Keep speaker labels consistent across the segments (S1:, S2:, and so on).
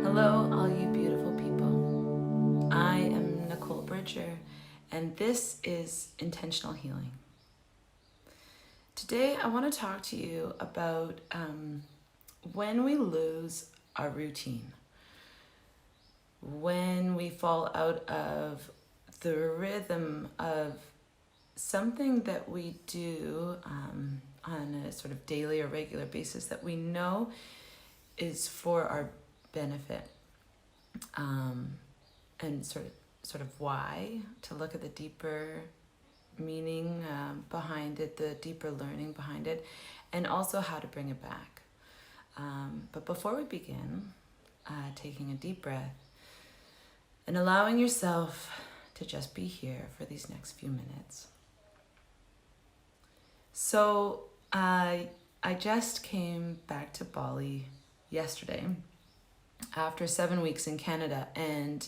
S1: Hello, all you beautiful people. I am Nicole Bridger, and this is Intentional Healing. Today, I want to talk to you about when we lose our routine, when we fall out of the rhythm of something that we do on a sort of daily or regular basis that we know is for our benefit, and sort of why, to look at the deeper meaning behind it, the deeper learning behind it, and also how to bring it back. But before we begin, taking a deep breath and allowing yourself to just be here for these next few minutes. So I just came back to Bali yesterday after 7 weeks in Canada and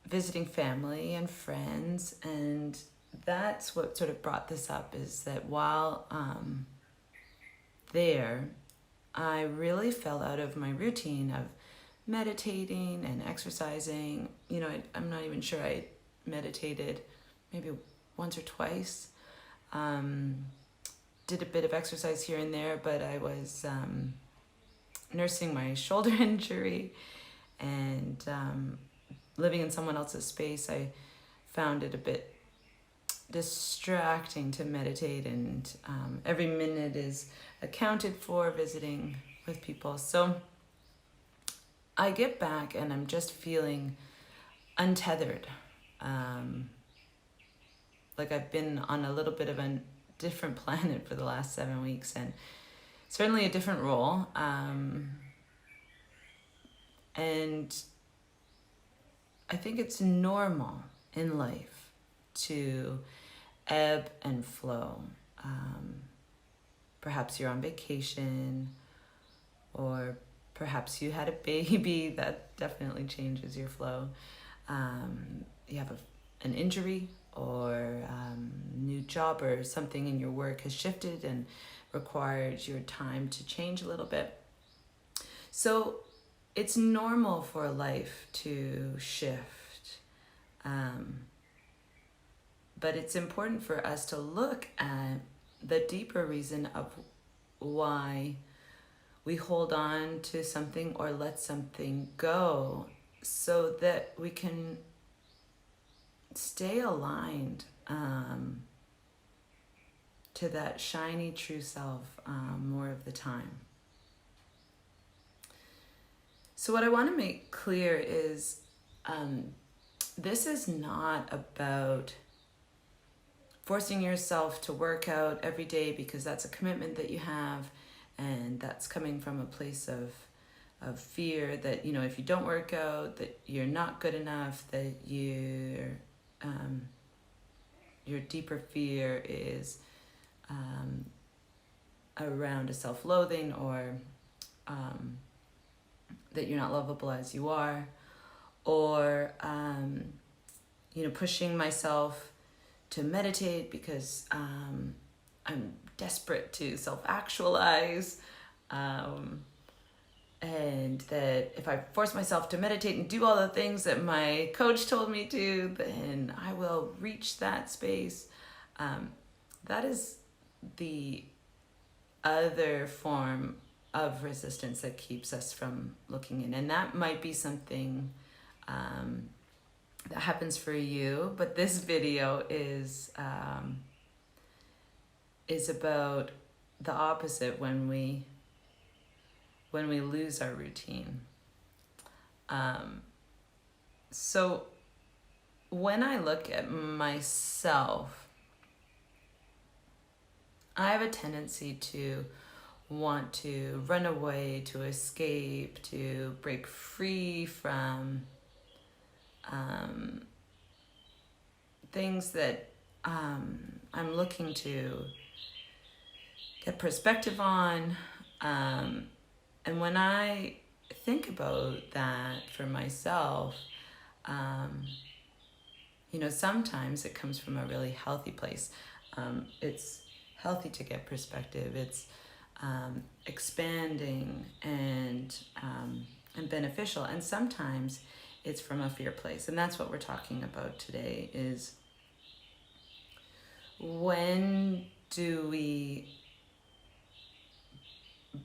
S1: visiting family and friends, and that's what sort of brought this up, is that while there, I really fell out of my routine of meditating and exercising. I'm not even sure I meditated maybe once or twice. Did a bit of exercise here and there, but I was nursing my shoulder injury and living in someone else's space. I found it a bit distracting to meditate, and every minute is accounted for visiting with people. So I get back and I'm just feeling untethered. Like I've been on a little bit of a different planet for the last 7 weeks, and certainly a different role. And I think it's normal in life to ebb and flow. Perhaps you're on vacation, or perhaps you had a baby. That definitely changes your flow. You have an injury, or new job, or something in your work has shifted and required your time to change a little bit. So it's normal for life to shift. But it's important for us to look at the deeper reason of why we hold on to something or let something go, so that we can stay aligned to that shiny true self more of the time. So what I want to make clear is this is not about forcing yourself to work out every day because that's a commitment that you have, and that's coming from a place of fear that, if you don't work out, that you're not good enough, that your deeper fear is around a self-loathing, or that you're not lovable as you are, or pushing myself to meditate because I'm desperate to self-actualize, and that if I force myself to meditate and do all the things that my coach told me to, then I will reach that space. That is the other form of resistance that keeps us from looking in. And that might be something that happens for you, but this video is about the opposite, when we lose our routine. So when I look at myself, I have a tendency to want to run away, to escape, to break free from things that I'm looking to get perspective on. And when I think about that for myself, sometimes it comes from a really healthy place. It's healthy to get perspective. It's expanding and beneficial. And sometimes it's from a fear place. And that's what we're talking about today is when do we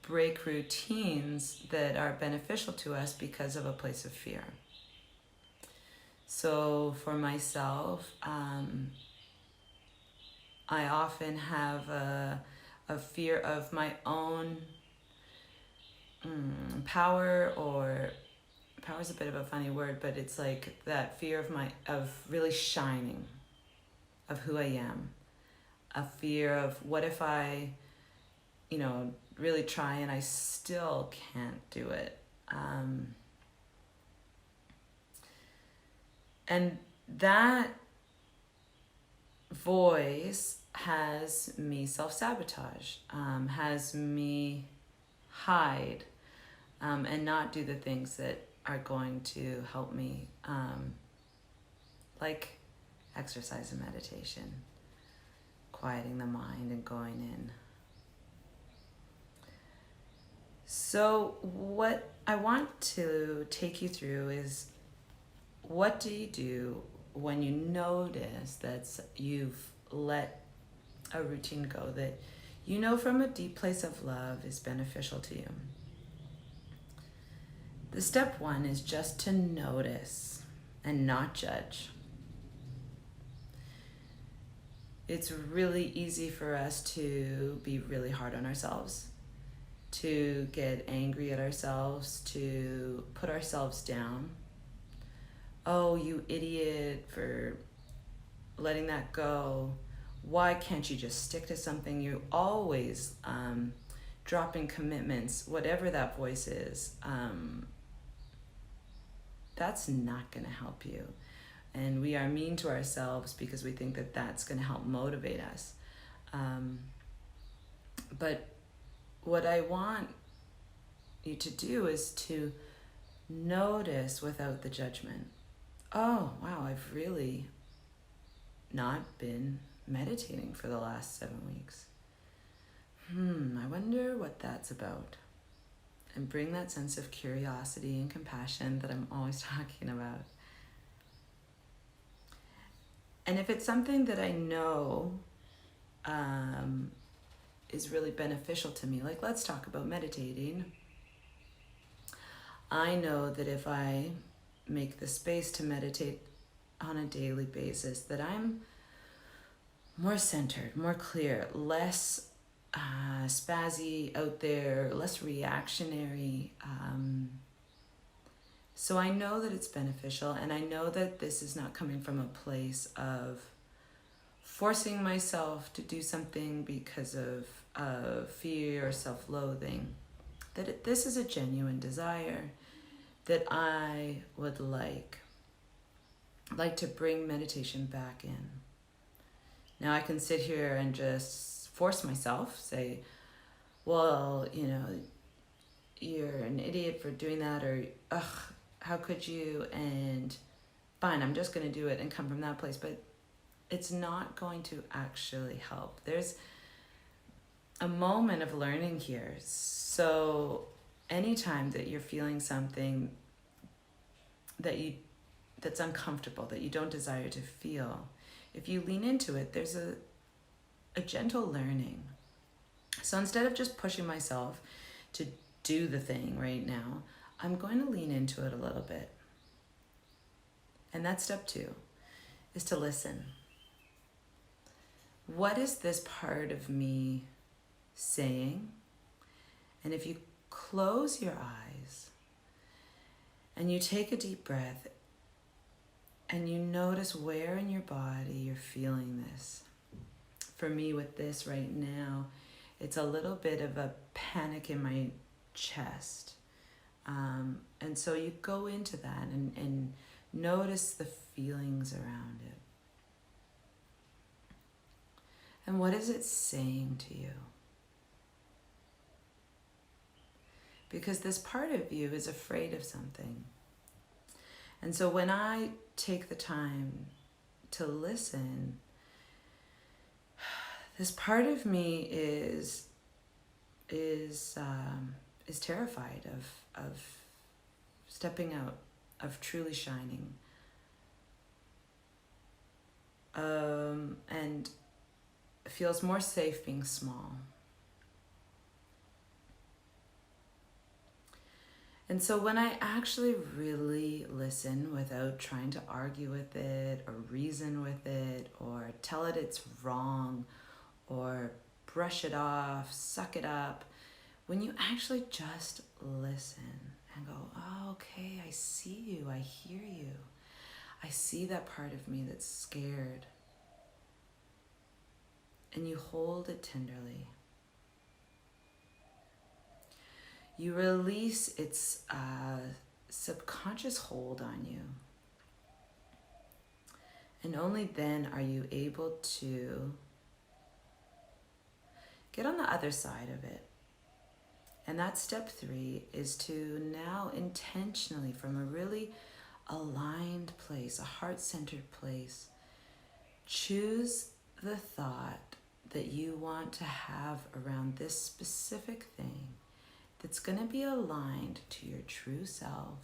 S1: break routines that are beneficial to us because of a place of fear. So for myself, I often have a fear of my own power, or power is a bit of a funny word, but it's like that fear of really shining, of who I am, a fear of what if I, really try and I still can't do it. And that voice has me self-sabotage, has me hide and not do the things that are going to help me, like exercise and meditation, quieting the mind and going in. So what I want to take you through is, what do you do when you notice that you've let a routine go that you know from a deep place of love is beneficial to you? The step one is just to notice and not judge. It's really easy for us to be really hard on ourselves, to get angry at ourselves, to put ourselves down. Oh, you idiot for letting that go. Why can't you just stick to something? You're always dropping commitments, whatever that voice is. That's not going to help you. And we are mean to ourselves because we think that that's going to help motivate us. But what I want you to do is to notice without the judgment. Oh, wow, I've really not been meditating for the last 7 weeks. I wonder what that's about. And bring that sense of curiosity and compassion that I'm always talking about. And if it's something that I know is really beneficial to me, like let's talk about meditating. I know that if I make the space to meditate on a daily basis, that I'm more centered, more clear, less spazzy out there, less reactionary. So I know that it's beneficial, and I know that this is not coming from a place of forcing myself to do something because of fear or self-loathing. That this is a genuine desire that I would like to bring meditation back in. Now I can sit here and just force myself, say, well, you're an idiot for doing that, or ugh, how could you? And fine, I'm just going to do it and come from that place. But it's not going to actually help. There's a moment of learning here. So anytime that you're feeling something that's uncomfortable, that you don't desire to feel, if you lean into it, there's a gentle learning. So instead of just pushing myself to do the thing right now, I'm going to lean into it a little bit. And that's step 2, is to listen. What is this part of me saying? And if you close your eyes and you take a deep breath and you notice where in your body you're feeling this. For me with this right now, it's a little bit of a panic in my chest. And so you go into that and notice the feelings around it. And what is it saying to you? Because this part of you is afraid of something. And so when I take the time to listen, this part of me is is terrified of stepping out, of truly shining, and feels more safe being small. And so when I actually really listen without trying to argue with it or reason with it or tell it it's wrong or brush it off, suck it up, when you actually just listen and go, oh, okay, I see you, I hear you. I see that part of me that's scared. And you hold it tenderly. You release its subconscious hold on you. And only then are you able to get on the other side of it. And that's step 3, is to now intentionally, from a really aligned place, a heart-centered place, choose the thought that you want to have around this specific thing that's going to be aligned to your true self,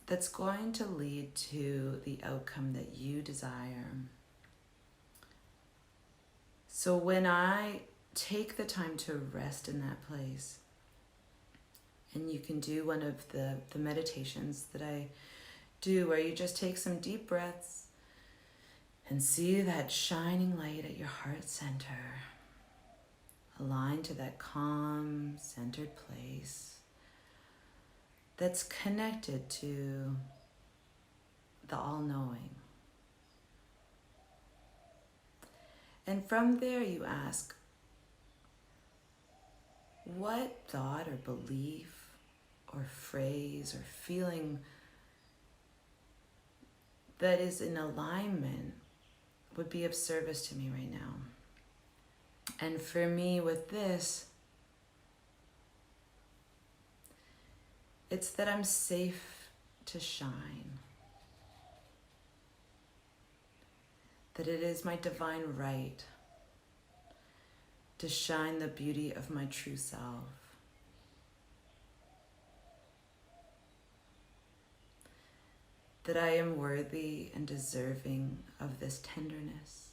S1: that's going to lead to the outcome that you desire. So when I take the time to rest in that place, and you can do one of the meditations that I do where you just take some deep breaths and see that shining light at your heart center, aligned to that calm, centered place that's connected to the all-knowing. And from there you ask, what thought or belief or phrase or feeling that is in alignment would be of service to me right now? And for me with this, it's that I'm safe to shine. That it is my divine right to shine the beauty of my true self. That I am worthy and deserving of this tenderness,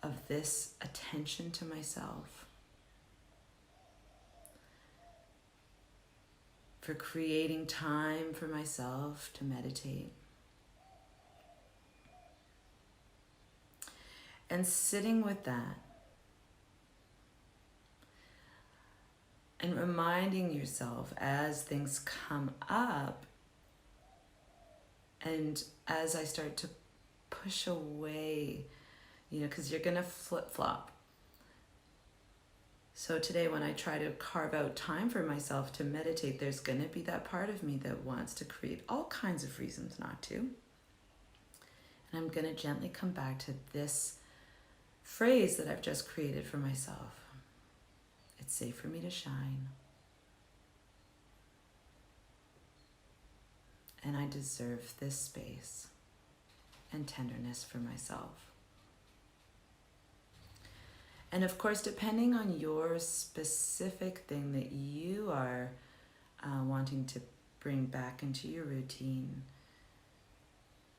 S1: of this attention to myself, for creating time for myself to meditate. And sitting with that and reminding yourself as things come up and as I start to push away, because you're going to flip-flop. So today when I try to carve out time for myself to meditate, there's going to be that part of me that wants to create all kinds of reasons not to. And I'm going to gently come back to this phrase that I've just created for myself. It's safe for me to shine. And I deserve this space and tenderness for myself. And of course, depending on your specific thing that you are wanting to bring back into your routine,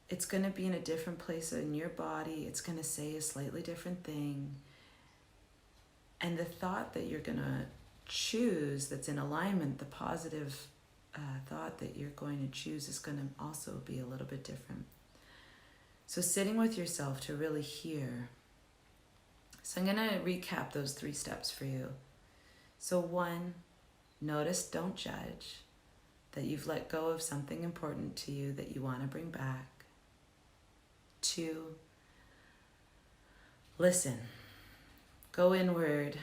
S1: it's going to be in a different place in your body. It's going to say a slightly different thing. And the thought that you're going to choose that's in alignment, the positive thought that you're going to choose, is going to also be a little bit different. So sitting with yourself to really hear. So I'm going to recap those 3 steps for you. So 1, notice, don't judge, that you've let go of something important to you that you want to bring back. 2, listen, go inward.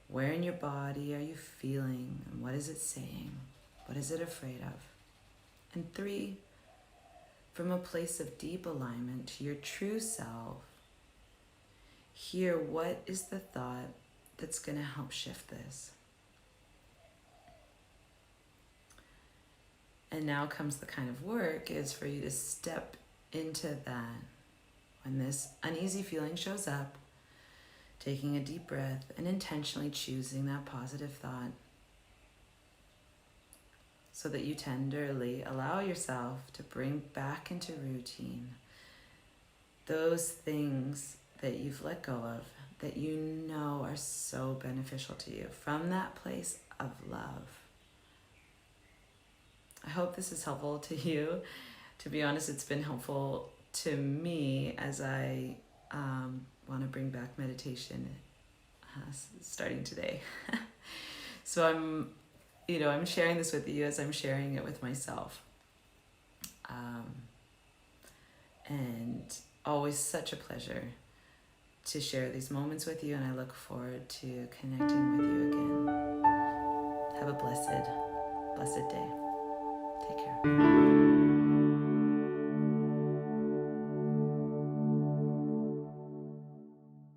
S1: Where in your body are you feeling, and what is it saying? What is it afraid of? And 3, from a place of deep alignment to your true self, hear what is the thought that's going to help shift this. And now comes the kind of work is for you to step into that. When this uneasy feeling shows up, taking a deep breath and intentionally choosing that positive thought so that you tenderly allow yourself to bring back into routine those things that you've let go of that you know are so beneficial to you from that place of love. I hope this is helpful to you. To be honest, it's been helpful to me as I want to bring back meditation starting today. So I'm sharing this with you as I'm sharing it with myself. And always such a pleasure to share these moments with you, and I look forward to connecting with you again. Have a blessed day. Take care.